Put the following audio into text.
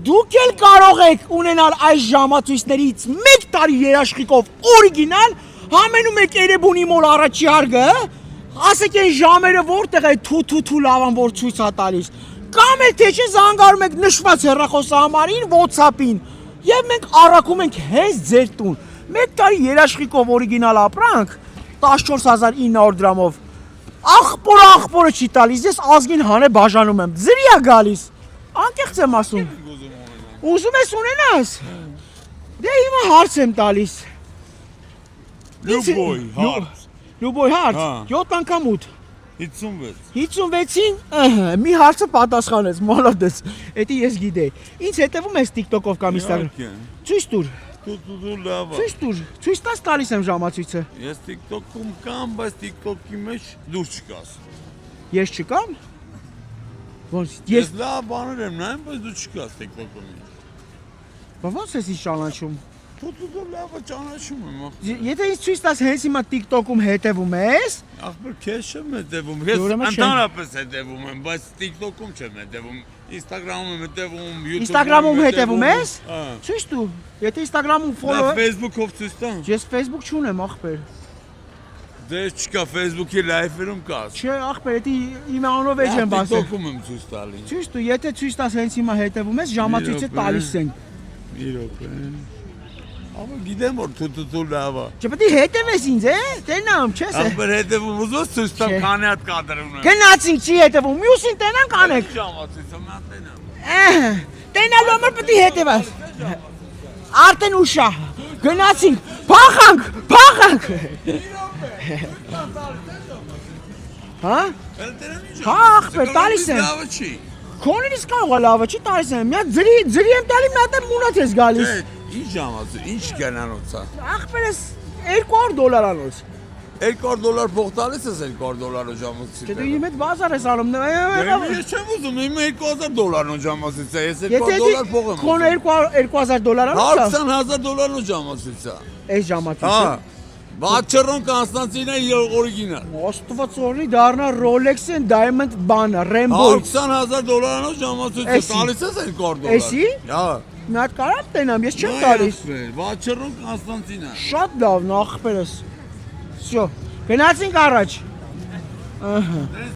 Դուք էլ կարող եք ունենալ այս ժամացույցներից 1 տարի երաշխիքով օրիգինալ, համենում եք Էրեբունի մոլ առաջի հարգը, ասեք այն ժամերը որտեղ է թու լավան որ ցույց է տալիս, կամ էլ թե չէ զանգարում եք նշված հեռախոսահամարին, WhatsApp-ին, եւ մենք առաքում ենք հենց ձեր տուն։ 1 տարի երաշխիքով օրիգինալ ապրանք 14900 դրամով։ Աղբորը չի տալիս, ես ազգին հանե բաժանում եմ, ձրի է գալիս, անկեղծ եմ ասում։ Ուզում ես ունենաս։ Դե հիմա հարց եմ տալիս։ Լյուբոյ հարց, 7 անգամ 8։ 56-ին, մի հարցը պատասխանեց, մոլոդես, էդի ես գիտեի։ Ինձ հետևում ես TikTok-ով կամ Instagram։ Ցույց տուր։ Ցույց տուր, ցույց տաս տալիս եմ ժամացույցը։ Ես TikTok-ում կամ, բայց TikTok-ի մեջ դուրս չկաս։ Ես չկամ։ Ես լավ բաներ եմ նայում, բայց դու չկաս TikTok-ում։ Բա ո՞նց ես ինձ ճանաչում։ Դու լավը ճանաչում եմ։ Եթե ինձ ցույց տաս հենց հիմա TikTok-ում հետևում ես։ Ախպեր քեզ չեմ հետևում, ես ընդհանրապես հետևում եմ, բայց TikTok-ում չեմ հետևում, Instagram-ում եմ հետևում, YouTube-ում։ Instagram-ում հետևում ես։ Ցույց տու։ Եթե Instagram-ում follow։ Facebook-ով ցույց տա։ Ես Facebook չունեմ, ախպեր։ Դե չկա Facebook-ի լայվերում կաս։ Չէ, ախպեր, էդի իմ անունով էջ եմ բասել։ TikTok-ում եմ ցույց տալի։ Ցույց տու, եթե ցույց տաս հենց հիմա հետևում ես, ժամացույցը տալիս ենք։ Իրոք է։ Ահա գիտեմ որ թու լավա։ Չէ, պետք է հետևես ինձ, տենամ, չես։ Ախպեր հետևում ուզում ես ցույց տամ քանի հատ կադր ունեմ։ Գնացինք չի հետևում, մյուսին տենանք անեք։ Ժամացույցը մա տենամ։ Տենալու համար պետք է հետևաս։ Արդեն ուշա։ Գնացինք, փախանք։ Հա? Հա, ախպեր, տալիս եմ։ Լավը չի։ Քոնից կարող է լավը չի տալիս եմ։ Մի հատ ձրի եմ տալի, մի հատ եմ մունած ես գալիս։ Ինչ ժամացույց, ինչ գնանոց է։ Ախպերս $200 անոց։ $200 փող տալիս ես $200 ժամացույց։ Դե դու իմ հետ բազար ես անում։ Ես չեմ ուզում, իմ $2000 ժամացույց է, ես $200 փող եմ։ Քոնը $2000 անոց։ $20000 ժամացույց է։ Այս ժամացույցը։ Հա։ Վաչերոն Կոնստանտինն է օրիգինալ։ Աստված օրնի դառնա Rolex and Diamond բանը, Rainbow։ $20000 ժամացույց է, տալիս ես $200։ Էսի։ Հա։ Մի հատ կարամ տենամ, ես չեմ տալիս։ Վաչերոն Կոնստանտինն։ Շատ լավ, ախպերս։ Всё, գնացինք առաջ։ Ահա։